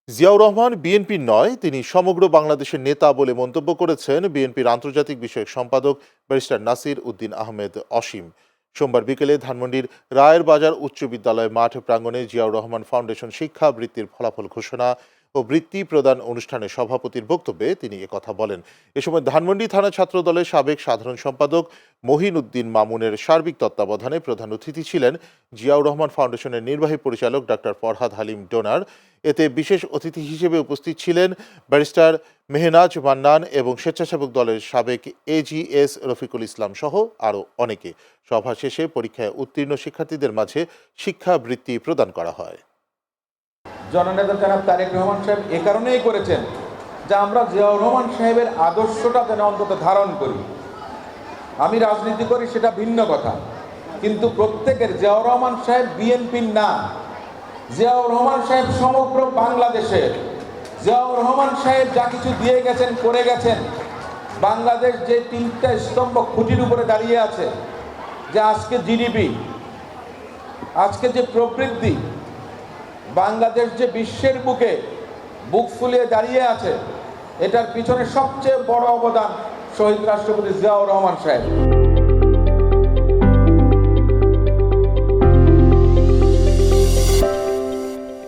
জিয়াউর রহমান বিএনপির নয়, তিনি সমগ্র বাংলাদেশের নেতা বলে মন্তব্য করেছেন বিএনপির আন্তর্জাতিক বিষয়ক সম্পাদক ব্যারিস্টার নাসির উদ্দিন আহমেদ অসীম। সোমবার বিকেলে ধানমন্ডির রায়ের বাজার উচ্চ বিদ্যালয় মাঠ প্রাঙ্গণে জিয়াউর রহমান ফাউন্ডেশন শিক্ষা বৃত্তির ফলাফল ঘোষণা ও বৃত্তি প্রদান অনুষ্ঠানে সভাপতির বক্তব্যে তিনি একথা বলেন। এ সময় ধানমন্ডি থানা ছাত্র দলের সাবেক সাধারণ সম্পাদক মহিন উদ্দিন মামুনের সার্বিক তত্ত্বাবধানে প্রধান অতিথি ছিলেন জিয়াউর রহমান ফাউন্ডেশনের নির্বাহী পরিচালক ডাক্তার ফরহাদ হালিম ডোনার। এতে বিশেষ অতিথি হিসেবে উপস্থিত ছিলেন ব্যারিস্টার মেহনাজ মান্নান এবং স্বেচ্ছাসেবক দলের সাবেক এজিএস রফিকুল ইসলাম সহ আরও অনেকে। সভা শেষে পরীক্ষায় উত্তীর্ণ শিক্ষার্থীদের মাঝে শিক্ষাবৃত্তি প্রদান করা হয়। জননেতা জনাব তারেক রহমান সাহেব এ কারণেই করেছেন যে আমরা জিয়াউর রহমান সাহেবের আদর্শটা যেন অন্তত ধারণ করি। আমি রাজনীতি করি সেটা ভিন্ন কথা, কিন্তু প্রত্যেকের জিয়াউর রহমান সাহেব বিএনপির না, জিয়াউর রহমান সাহেব সমগ্র বাংলাদেশের। জিয়াউর রহমান সাহেব যা কিছু দিয়ে গেছেন, করে গেছেন, বাংলাদেশ যে তিনটা স্তম্ভ খুঁটির উপরে দাঁড়িয়ে আছে, যে আজকে জিডিপি, আজকে যে প্রবৃদ্ধি, বাংলাদেশ যে বিশ্বের বুকে বুক ফুলিয়ে দাঁড়িয়ে আছে, এটার পিছনে সবচেয়ে বড় অবদান শহীদ রাষ্ট্রপতি জিয়াউর রহমান সাহেব।